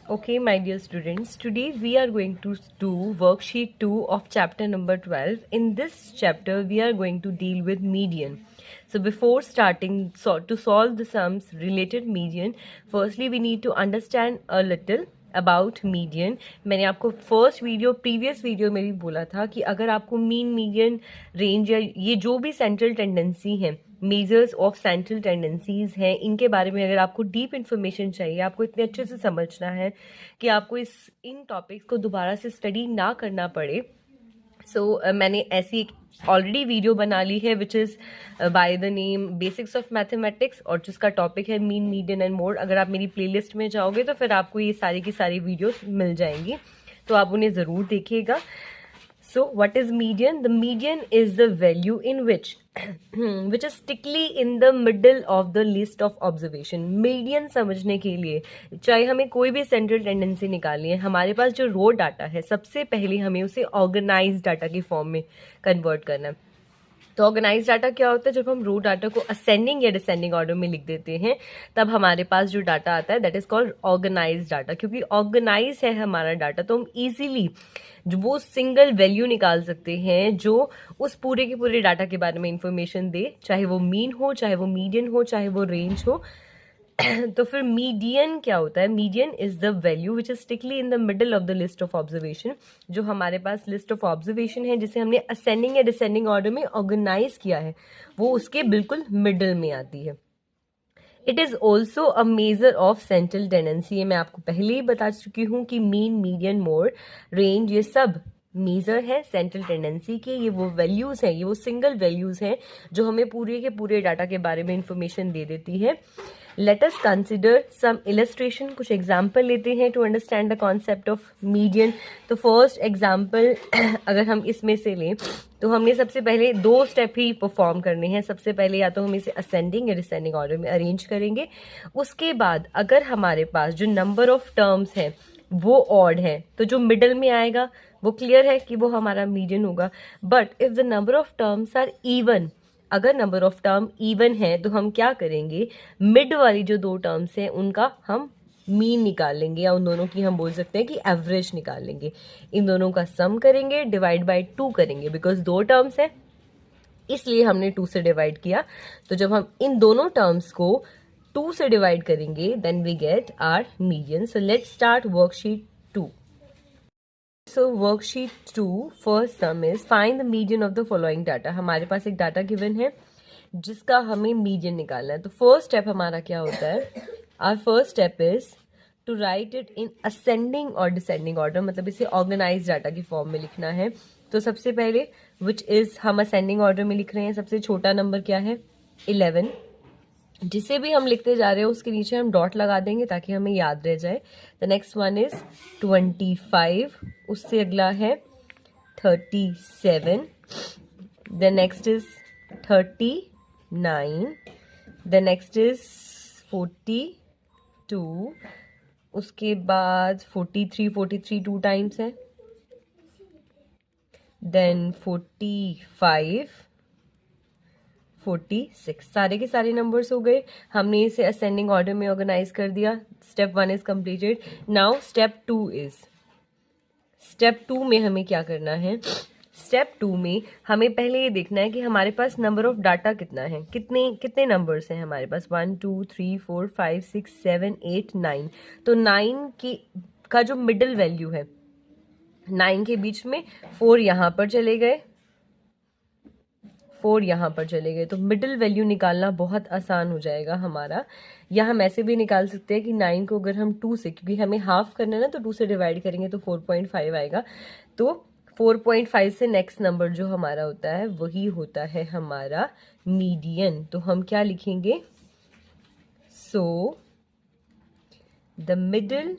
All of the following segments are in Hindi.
Okay, my dear students, today we are going to do worksheet 2 of chapter number 12. In this chapter, we are going to deal with median. So before starting to solve the sums related median, firstly we need to understand a little about median. मैंने आपको प्रीवियस वीडियो में भी बोला था कि अगर आपको मीन, मीडियन, रेंज या ये जो भी सेंट्रल टेंडेंसी है, मेजर्स ऑफ सेंट्रल टेंडेंसीज हैं, इनके बारे में अगर आपको डीप इन्फॉर्मेशन चाहिए, आपको इतने अच्छे से समझना है कि आपको इन टॉपिक्स को दोबारा से स्टडी ना करना पड़े. मैंने ऐसी एक ऑलरेडी वीडियो बना ली है which is by the name basics of mathematics, और जिसका टॉपिक है मीन, मीडियन एंड मोड. अगर आप मेरी प्लेलिस्ट में जाओगे तो फिर आपको ये सारी की सारी वीडियोस मिल जाएंगी, तो आप उन्हें ज़रूर देखिएगा. So what is median? The median is the value in which is strictly in the middle of the list of observation. Median समझने के लिए चाहे हमें कोई भी सेंट्रल टेंडेंसी निकालनी है, हमारे पास जो रो डाटा है सबसे पहले हमें उसे ऑर्गेनाइज डाटा की फॉर्म में कन्वर्ट करना है. तो ऑर्गेनाइज डाटा क्या होता है? जब हम रो डाटा को असेंडिंग या डिसेंडिंग ऑर्डर में लिख देते हैं तब हमारे पास जो डाटा आता है that is called organise data. क्योंकि ऑर्गेनाइज है हमारा डाटा तो हम इजीली वो सिंगल वैल्यू निकाल सकते हैं जो उस पूरे के पूरे डाटा के बारे में इंफॉर्मेशन दे, चाहे वो मीन हो, चाहे वो मीडियन हो, चाहे वो रेंज हो. तो फिर मीडियन क्या होता है? Median is the value which is strictly in the middle of the list of observation. जो हमारे पास लिस्ट ऑफ ऑब्जर्वेशन है जिसे हमने असेंडिंग या डिसेंडिंग ऑर्डर में ऑर्गेनाइज किया है, वो उसके बिल्कुल मिडल में आती है. It is also a measure of central tendency. ये मैं आपको पहले ही बता चुकी हूँ कि मीन, मीडियन, मोड, रेंज ये सब मेजर है सेंट्रल टेंडेंसी के. ये वो वैल्यूज हैं, ये वो सिंगल वैल्यूज हैं जो हमें पूरे के पूरे डाटा के बारे में इंफॉर्मेशन दे देती है. Let us consider some illustration. कुछ एग्जाम्पल लेते हैं to understand the concept of median. तो फर्स्ट एग्जाम्पल अगर हम इसमें से लें तो हमने सबसे पहले 2 स्टेप ही परफॉर्म करने हैं. सबसे पहले या तो हम इसे असेंडिंग या डिसेंडिंग ऑर्डर में अरेंज करेंगे. उसके बाद अगर हमारे पास जो नंबर ऑफ टर्म्स है वो ऑड है तो जो मिडल में आएगा वो क्लियर है कि वो हमारा मीडियन होगा. But if the number of terms are even, अगर नंबर ऑफ टर्म इवन है तो हम क्या करेंगे? मिड वाली जो 2 टर्म्स हैं उनका हम मीन निकाल लेंगे, या उन दोनों की हम बोल सकते हैं कि एवरेज निकाल लेंगे. इन दोनों का सम करेंगे, डिवाइड बाय 2 करेंगे. बिकॉज 2 टर्म्स है इसलिए हमने 2 से डिवाइड किया. तो जब हम इन दोनों टर्म्स को 2 से डिवाइड करेंगे then we get our median. So let's start worksheet 2. So worksheet 2 first sum is find the median of the following data. हमारे पास एक डाटा गिवन है जिसका हमें मीडियन निकालना है. तो फर्स्ट स्टेप हमारा क्या होता है? Our first step is to write it in ascending और डिसेंडिंग ऑर्डर, मतलब इसे ऑर्गेनाइज डाटा की फॉर्म में लिखना है. तो सबसे पहले विच इज हम असेंडिंग ऑर्डर में लिख रहे हैं. सबसे छोटा नंबर क्या है? 11. जिसे भी हम लिखते जा रहे हैं उसके नीचे हम डॉट लगा देंगे ताकि हमें याद रह जाए. The next one is 25. उससे अगला है 37. The next is 39. The next is 42. उसके बाद 43 2 टाइम्स है. देन 45, 46. सारे के सारे नंबर्स हो गए. हमने इसे असेंडिंग ऑर्डर में ऑर्गेनाइज कर दिया. Step 1 is completed. Now step 2 में हमें क्या करना है? स्टेप 2 में हमें पहले ये देखना है कि हमारे पास नंबर ऑफ डाटा कितना है, कितने नंबर्स हैं हमारे पास. 1 2 3 4 5 6 7 8 9. तो 9 का जो मिडिल वैल्यू है, 9 के बीच में 4 यहाँ पर चले गए, 4 यहाँ पर चले गए. तो मिडिल वैल्यू निकालना बहुत आसान हो जाएगा हमारा. या हम ऐसे भी निकाल सकते हैं कि 9 को अगर हम 2 से, क्योंकि हमें हाफ करना है ना, तो 2 से डिवाइड करेंगे तो 4.5 आएगा. तो 4.5 से नेक्स्ट नंबर जो हमारा होता है वही होता है हमारा मीडियन. तो हम क्या लिखेंगे? सो द मिडिल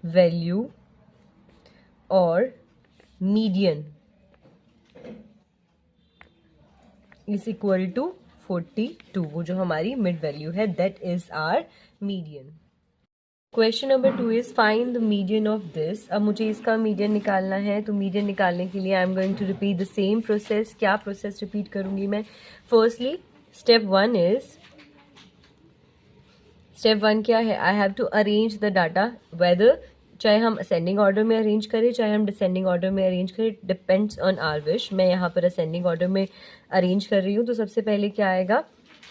वैल्यू और मीडियन इज इक्वल टू 42. वो जो हमारी मिड वैल्यू है that is our median. Question number 2 is find the median of this. अब मुझे इसका मीडियन निकालना है. तो मीडियन निकालने के लिए I am going to repeat the same process. क्या प्रोसेस रिपीट करूंगी मैं? फर्स्टली स्टेप 1 इज स्टेप 1 क्या है? I have to arrange the data, whether चाहे हम असेंडिंग ऑर्डर में अरेंज करें चाहे हम डिसेंडिंग ऑर्डर में अरेंज करें, डिपेंड्स ऑन आवर विश। मैं यहाँ पर असेंडिंग ऑर्डर में अरेंज कर रही हूँ, तो सबसे पहले क्या आएगा?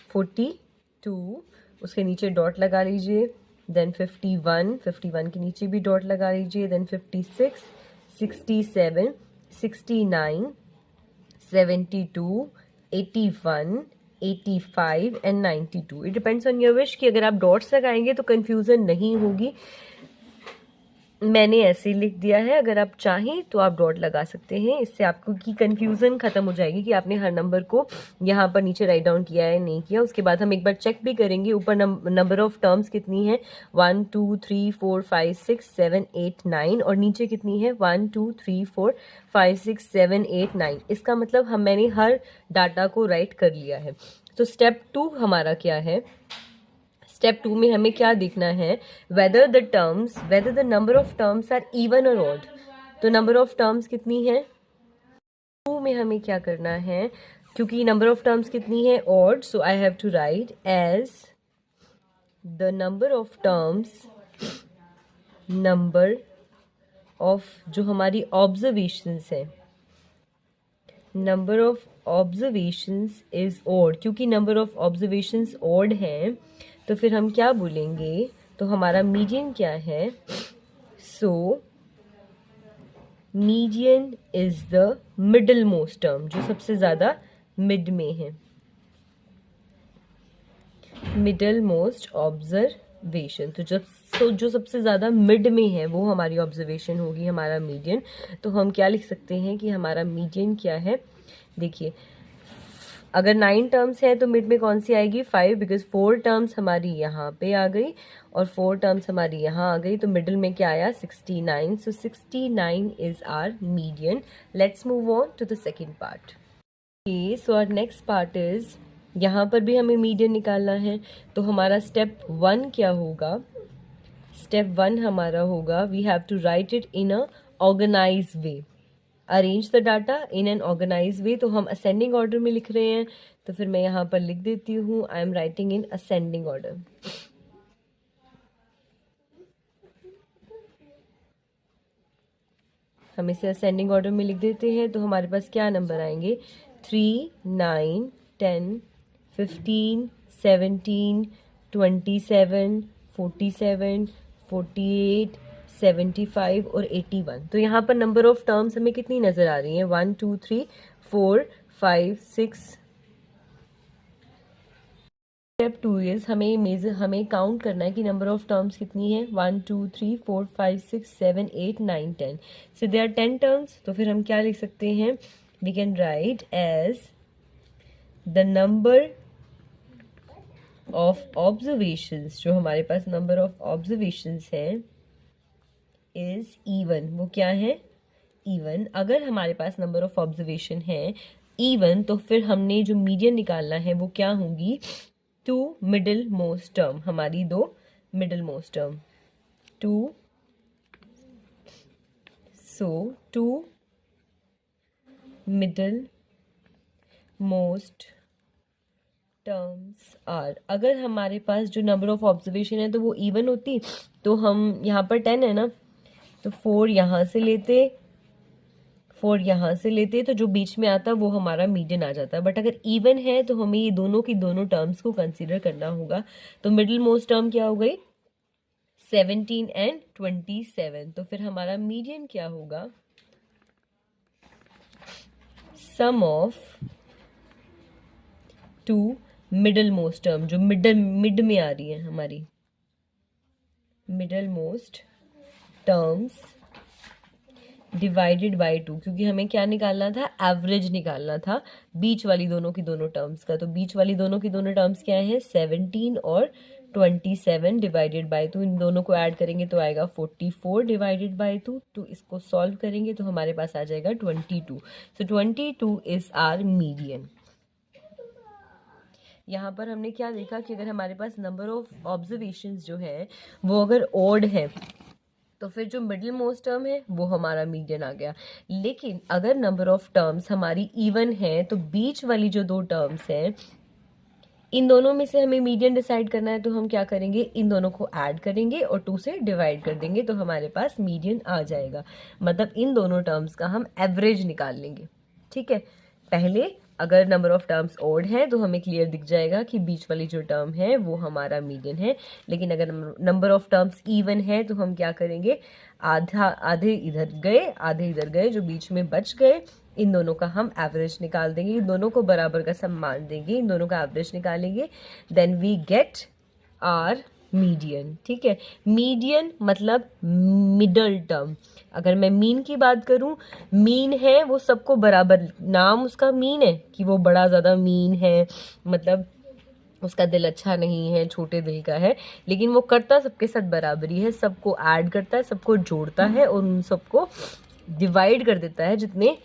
42, उसके नीचे डॉट लगा लीजिए, देन 51, 51 के नीचे भी डॉट लगा लीजिए, then 56, 67, 69, 72, 81, 85 and 92। It depends on your wish कि अगर आप डॉट्स लगाएंगे तो कंफ्यूजन नहीं होगी। मैंने ऐसे ही लिख दिया है, अगर आप चाहें तो आप डॉट लगा सकते हैं, इससे आपको की कंफ्यूजन खत्म हो जाएगी कि आपने हर नंबर को यहाँ पर नीचे राइट डाउन किया है नहीं किया। उसके बाद हम एक बार चेक भी करेंगे ऊपर नंबर ऑफ टर्म्स कितनी है, 1 2 3 4 5 6 7 8 9, और नीचे कितनी है 1 2 3 4 5 6 7 8 9। इसका मतलब मैंने हर डाटा को राइट कर लिया है। तो स्टेप 2 हमारा क्या है? स्टेप 2 में हमें क्या देखना है? Whether the number of terms are even और ऑड। तो नंबर ऑफ टर्म्स कितनी है? 2 में हमें क्या करना है? क्योंकि नंबर ऑफ टर्म्स कितनी है? Odd, so I have to write as the number of terms, number of जो हमारी ऑब्जर्वेशंस है, number of observations is odd. क्योंकि नंबर ऑफ ऑब्जर्वेशंस ऑड हैं तो फिर हम क्या बोलेंगे? तो हमारा मीडियन क्या है? सो median is the middle most term, जो सबसे ज्यादा मिड में है, मिडल मोस्ट ऑब्जर्वेशन। तो जो सबसे ज़्यादा मिड में है वो हमारी ऑब्जर्वेशन होगी, हमारा मीडियन। तो हम क्या लिख सकते हैं कि हमारा मीडियन क्या है? देखिए, अगर 9 टर्म्स है तो मिड में कौन सी आएगी? 5, बिकॉज 4 टर्म्स हमारी यहाँ पे आ गई और 4 टर्म्स हमारी यहाँ आ गई, तो मिडिल में क्या आया? 69। So 69 is our median. Let's move on to the second part. So our next part is, यहाँ पर भी हमें मीडियन निकालना है। तो हमारा स्टेप 1 क्या होगा? स्टेप 1 हमारा होगा, we have to write it in a organise way. Arrange the data in an organise way. तो हम असेंडिंग ऑर्डर में लिख रहे हैं, तो फिर मैं यहाँ पर लिख देती हूँ, I am writing in ascending order. हम इसे असेंडिंग ऑर्डर में लिख देते हैं, तो हमारे पास क्या नंबर आएंगे? 3, 9, 10, 15, 17, 27, 47, 48, 75 और 81। तो यहाँ पर नंबर ऑफ टर्म्स हमें कितनी नजर आ रही हैं? 1 2 3 4 5 6। स्टेप 2 इज हमें काउंट करना है कि नंबर ऑफ टर्म्स कितनी है? 1 2 3 4 5 6 7 8 9 10। So they are 10 terms. तो फिर हम क्या लिख सकते हैं? We can write as the number of observations, जो हमारे पास नंबर ऑफ ऑब्जर्वेशंस है, इज इवन। वो क्या है? इवन। अगर हमारे पास नंबर ऑफ ऑब्जर्वेशन है इवन, तो फिर हमने जो मीडियन निकालना है वो क्या होंगी? 2 मिडिल मोस्ट टर्म, हमारी 2 middle most term, 2। So 2 middle most terms are. अगर हमारे पास जो नंबर ऑफ ऑब्जर्वेशन है तो वो इवन होती, तो हम यहाँ पर 10 है ना, तो 4 यहाँ से लेते, 4 यहाँ से लेते, तो जो बीच में आता वो हमारा मीडियन आ जाता है। बट अगर इवन है तो हमें ये दोनों की दोनों टर्म्स को कंसीडर करना होगा। तो मिडिल मोस्ट टर्म क्या हो गई? 17 एंड 27। तो फिर हमारा मीडियन क्या होगा? सम ऑफ 2 मिडल मोस्ट टर्म, जो मिड में आ रही है हमारी, middle most terms divided by 2। क्योंकि हमें क्या निकालना था? एवरेज निकालना था बीच वाली दोनों की दोनों टर्म्स का। तो बीच वाली दोनों की दोनों टर्म्स क्या है? 17 और 27 डिवाइडेड बाय 2। इन दोनों को ऐड करेंगे तो आएगा 44 डिवाइडेड बाय 2। तो इसको सॉल्व करेंगे तो हमारे पास आ जाएगा 22। सो 22 इज आर मीडियन। यहाँ पर हमने क्या देखा कि अगर हमारे पास नंबर ऑफ ऑब्जर्वेशंस जो है वो अगर ऑड है तो फिर जो मिडिल मोस्ट टर्म है वो हमारा मीडियन आ गया। लेकिन अगर नंबर ऑफ टर्म्स हमारी इवन है तो बीच वाली जो 2 टर्म्स हैं इन दोनों में से हमें मीडियन डिसाइड करना है, तो हम क्या करेंगे, इन दोनों को ऐड करेंगे और 2 से डिवाइड कर देंगे, तो हमारे पास मीडियन आ जाएगा। मतलब इन दोनों टर्म्स का हम एवरेज निकाल लेंगे। ठीक है, पहले अगर नंबर ऑफ टर्म्स ओड है तो हमें क्लियर दिख जाएगा कि बीच वाली जो टर्म है वो हमारा मीडियन है। लेकिन अगर नंबर ऑफ टर्म्स इवन है तो हम क्या करेंगे, आधे इधर गए आधे इधर गए, जो बीच में बच गए इन दोनों का हम एवरेज निकाल देंगे, इन दोनों को बराबर का सम मान देंगे, इन दोनों का एवरेज निकालेंगे, then we get our median. ठीक है, मीडियन मतलब मिडल टर्म। अगर मैं मीन की बात करूं, मीन है वो सबको बराबर, नाम उसका मीन है कि वो बड़ा ज़्यादा मीन है, मतलब उसका दिल अच्छा नहीं है, छोटे दिल का है, लेकिन वो करता सबके साथ बराबरी है, सबको ऐड करता है, सबको जोड़ता है और उन सबको डिवाइड कर देता है जितने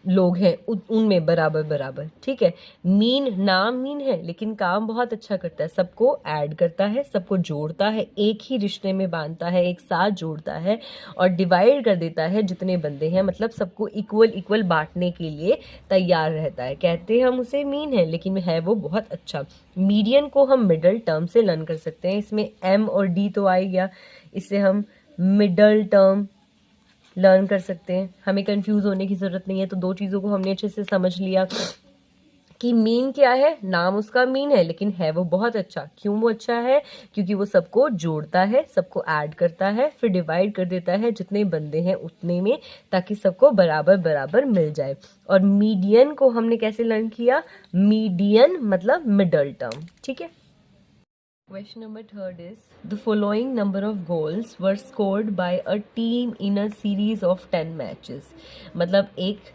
लोग हैं उनमें बराबर बराबर। ठीक है, मीन नाम मीन है लेकिन काम बहुत अच्छा करता है, सबको ऐड करता है, सबको जोड़ता है, एक ही रिश्ते में बांधता है, एक साथ जोड़ता है और डिवाइड कर देता है जितने बंदे हैं, मतलब सबको इक्वल इक्वल बांटने के लिए तैयार रहता है। कहते हैं हम उसे मीन है लेकिन है वो बहुत अच्छा। मीडियन को हम मिडल टर्म से लर्न कर सकते हैं, इसमें एम और डी तो आ ही गया, इससे हम मिडल टर्म लर्न कर सकते हैं, हमें कंफ्यूज होने की ज़रूरत नहीं है। तो 2 चीज़ों को हमने अच्छे से समझ लिया कि मीन क्या है, नाम उसका मीन है लेकिन है वो बहुत अच्छा। क्यों वो अच्छा है, क्योंकि वो सबको जोड़ता है, सबको ऐड करता है, फिर डिवाइड कर देता है जितने बंदे हैं उतने में, ताकि सबको बराबर बराबर मिल जाए। और मीडियन को हमने कैसे लर्न किया, मीडियन मतलब मिडल टर्म। ठीक है, Question number 3 is, the following number of goals were scored by a team in a series of 10 matches. मतलब एक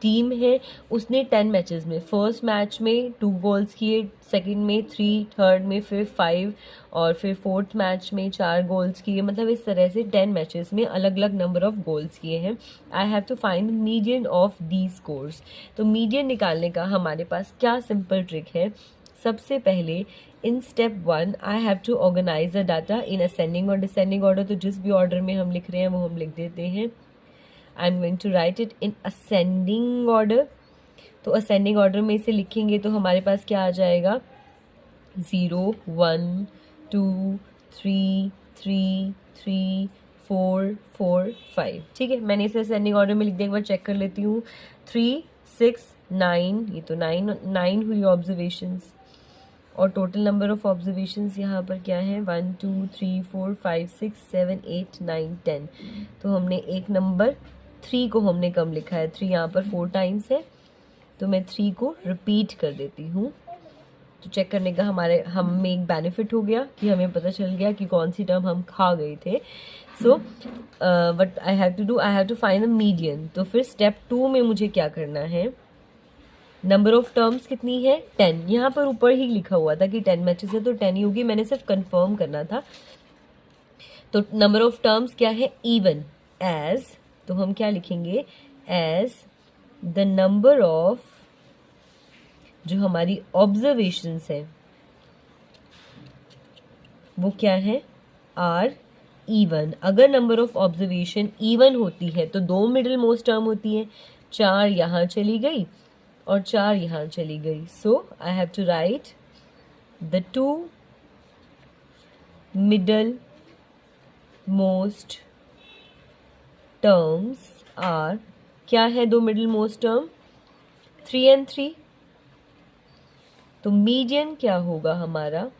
टीम है, उसने 10 मैचेस में, फर्स्ट मैच में 2 गोल्स किए, सेकंड में 3, थर्ड में फिर 5 और फिर फोर्थ मैच में 4 गोल्स किए। मतलब इस तरह से 10 मैचेस में अलग अलग नंबर ऑफ गोल्स किए हैं। I have to find median of these scores. तो मीडियन निकालने का हमारे पास क्या सिंपल ट्रिक है। सबसे पहले in step 1 I have to organise the data in ascending और डिसेंडिंग ऑर्डर। तो जिस भी ऑर्डर में हम लिख रहे हैं वो हम लिख देते हैं। I am going to write it in ascending order. तो असेंडिंग ऑर्डर में इसे लिखेंगे तो हमारे पास क्या आ जाएगा, 0 1 2 3 3 3 4 4 5। ठीक है, मैंने इसे असेंडिंग ऑर्डर में लिख दिया, एक बार चेक कर लेती हूँ। 3 6 9, ये तो 9 हुई ऑब्जर्वेशंस। और टोटल नंबर ऑफ ऑब्जर्वेशंस यहाँ पर क्या है, 1 2 3 4 5 6 7 8 9 10। तो हमने एक नंबर 3 को हमने कम लिखा है, 3 यहाँ पर 4 टाइम्स है, तो मैं 3 को रिपीट कर देती हूँ। तो चेक करने का हमें एक बेनिफिट हो गया कि हमें पता चल गया कि कौन सी टर्म हम खा गए थे। So what I have to do, I have to find the median. तो फिर स्टेप 2 में मुझे क्या करना है, नंबर ऑफ टर्म्स कितनी है, 10। यहाँ पर ऊपर ही लिखा हुआ था कि 10 मैचेस है तो 10 ही होगी, मैंने सिर्फ कंफर्म करना था। तो नंबर ऑफ टर्म्स क्या है, इवन एज, तो हम क्या लिखेंगे, एज द नंबर ऑफ, जो हमारी ऑब्जर्वेशंस है वो क्या है, आर इवन। अगर नंबर ऑफ ऑब्जर्वेशन इवन होती है तो 2 मिडिल मोस्ट टर्म होती है, 4 यहाँ चली गई और 4 यहाँ चली गई। So I have to write the 2 middle most terms are, क्या है 2 मिडिल मोस्ट टर्म, 3 and 3। तो मीडियन क्या होगा हमारा,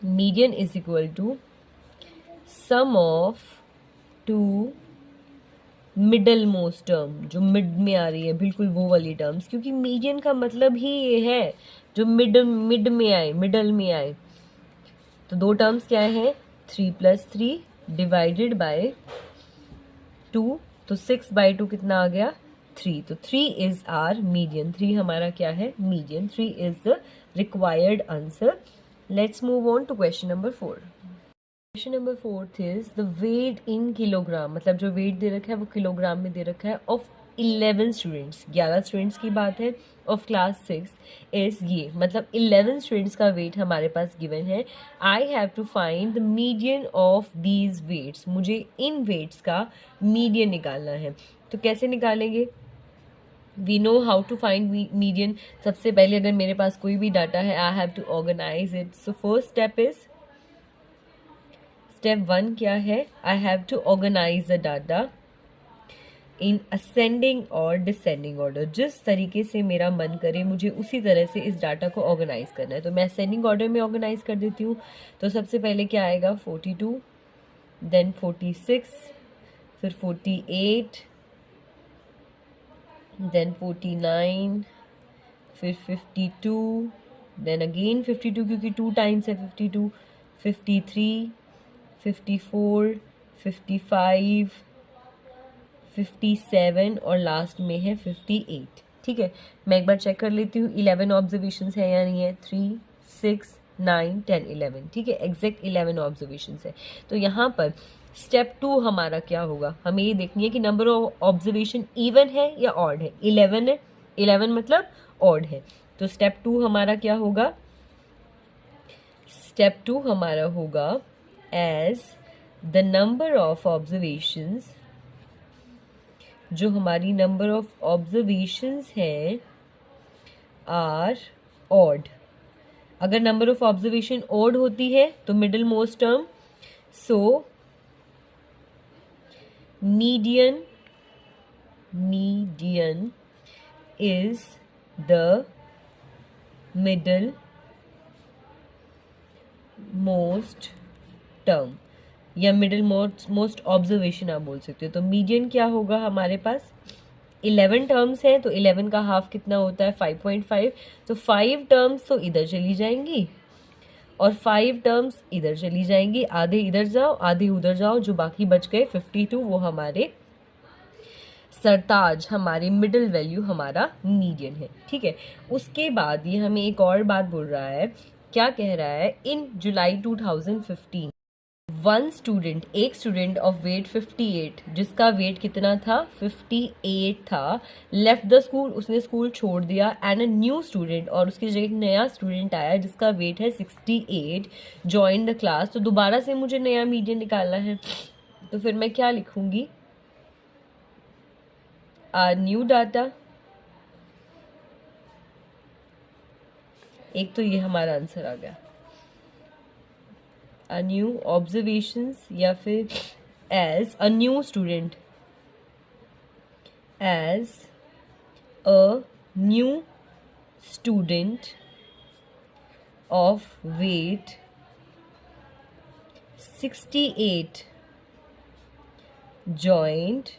median is equal to sum of 2 middle most term, जो मिड में आ रही है बिल्कुल वो वाली टर्म्स, क्योंकि मीडियन का मतलब ही ये है जो मिड में आए, मिडल में आए। तो 2 टर्म्स क्या है, 3 + 3 डिवाइडेड बाय 2, तो 6/2 कितना आ गया, 3। तो 3 इज आर मीडियन, 3 हमारा क्या है, median. 3 is the required answer. Let's move on to question number 4। Question number 4 is the weight in kilogram, मतलब जो वेट दे रखा है वो किलोग्राम में दे रखा है, ऑफ 11 स्टूडेंट्स, 11 स्टूडेंट्स की बात है, ऑफ क्लास 6 इज ये, मतलब 11 स्टूडेंट्स का वेट हमारे पास गिवन है। I have to find the median of these weights, मुझे इन वेट्स का मीडियन निकालना है। तो कैसे निकालेंगे, we know how to find median. सबसे पहले अगर मेरे पास कोई भी डाटा है, I have to organise it. So first step 1 क्या है? I have to organise the data in ascending और डिसेंडिंग ऑर्डर. जिस तरीके से मेरा मन करे मुझे उसी तरह से इस डाटा को ऑर्गेनाइज करना है. तो मैं असेंडिंग ऑर्डर में ऑर्गेनाइज कर देती हूँ. तो सबसे पहले क्या आएगा? 42, देन 46, फिर 48, देन 49, फिर 52, देन अगेन 52 क्योंकि 2 टाइम्स है 52, 53, 54, 55, 57 और लास्ट में है 58. ठीक है, मैं एक बार चेक कर लेती हूँ 11 ऑब्जर्वेशंस है या नहीं है. 3, 6, 9, 10, 11. ठीक है, एग्जैक्ट 11 ऑब्जर्वेशंस है. तो यहाँ पर स्टेप 2 हमारा क्या होगा? हमें ये देखनी है कि नंबर ऑफ ऑब्जर्वेशन इवन है या ऑड है. 11 है, 11 मतलब ऑड है. तो स्टेप 2 हमारा क्या होगा? स्टेप 2 हमारा होगा as the number of observations. जो हमारी नंबर ऑफ ऑब्जर्वेशंस है आर ऑड. अगर नंबर ऑफ ऑब्जर्वेशन ऑड होती है तो middle most term. So median is the middle most term या मिडिल मोस्ट ऑब्जर्वेशन आप बोल सकते हो. तो मीडियन क्या होगा? हमारे पास 11 टर्म्स हैं तो 11 का हाफ कितना होता है? 5.5. तो 5 टर्म्स तो इधर चली जाएंगी और 5 टर्म्स इधर चली जाएंगी. आधे इधर जाओ आधे उधर जाओ, जो बाकी बच गए 52 वो हमारे सरताज, हमारे मिडिल वैल्यू, हमारा मीडियन है. ठीक है, उसके बाद ये हमें एक और बात बोल रहा है. क्या कह रहा है? इन जुलाई 2015 एक स्टूडेंट ऑफ वेट 58, जिसका वेट कितना था? 58 था, लेफ्ट द स्कूल, उसने स्कूल छोड़ दिया. एंड अ न्यू स्टूडेंट, और उसकी जगह एक नया स्टूडेंट आया जिसका वेट है 68, जॉइन द क्लास. तो दोबारा से मुझे नया मीडियन निकालना है. तो फिर मैं क्या लिखूंगी? New data. एक तो ये हमारा आंसर आ गया. a new observations या फिर as a new student, as a new student of weight 68 joined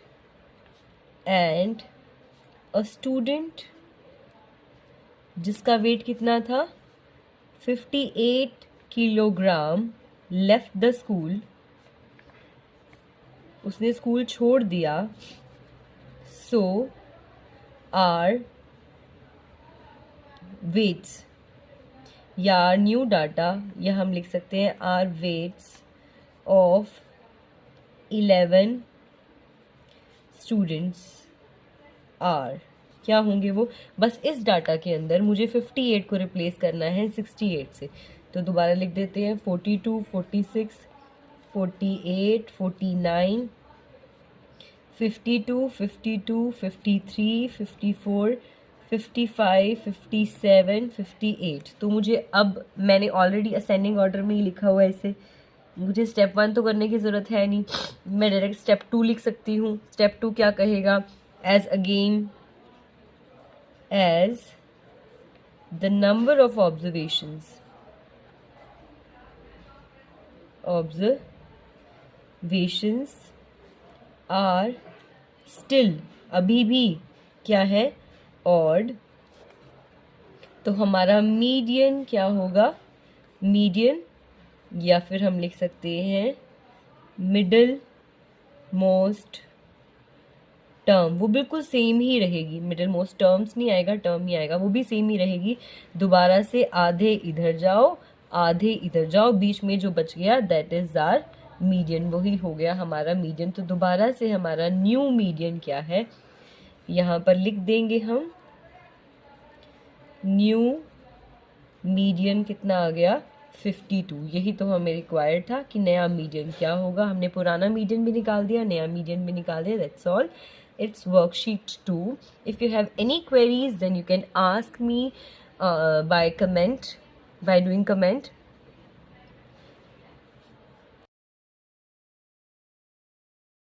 and a student जिसका वेट कितना था? 58 किलोग्राम लेफ्ट द स्कूल, उसने स्कूल छोड़ दिया. सो आर वेट्स या न्यू डाटा, या हम लिख सकते हैं our weights of 11 students are. क्या होंगे वो? बस इस डाटा के अंदर मुझे 58 को रिप्लेस करना है 68 से. तो दोबारा लिख देते हैं 42, 46, 48, 49, 52, 52, 53, 54, 55, 57, 58. तो मुझे अब, मैंने ऑलरेडी असेंडिंग ऑर्डर में ही लिखा हुआ है इसे, मुझे स्टेप 1 तो करने की ज़रूरत है नहीं. मैं डायरेक्ट स्टेप 2 लिख सकती हूँ. स्टेप 2 क्या कहेगा? As again as the number of observations are still, अभी भी क्या है? odd. तो हमारा मीडियन क्या होगा? मीडियन, या फिर हम लिख सकते हैं मिडिल मोस्ट टर्म. वो बिल्कुल सेम ही रहेगी. मिडिल मोस्ट टर्म्स नहीं आएगा, टर्म ही आएगा, वो भी सेम ही रहेगी. दोबारा से आधे इधर जाओ आधे इधर जाओ, बीच में जो बच गया दैट इज आर मीडियन, वही हो गया हमारा मीडियन. तो दोबारा से हमारा न्यू मीडियन क्या है? यहाँ पर लिख देंगे हम न्यू मीडियन कितना आ गया? 52. यही तो हमें रिक्वायर्ड था कि नया मीडियन क्या होगा. हमने पुराना मीडियन भी निकाल दिया, नया मीडियन भी निकाल दिया. That's all. it's worksheet 2. If you have any queries, then you can ask me by doing comment.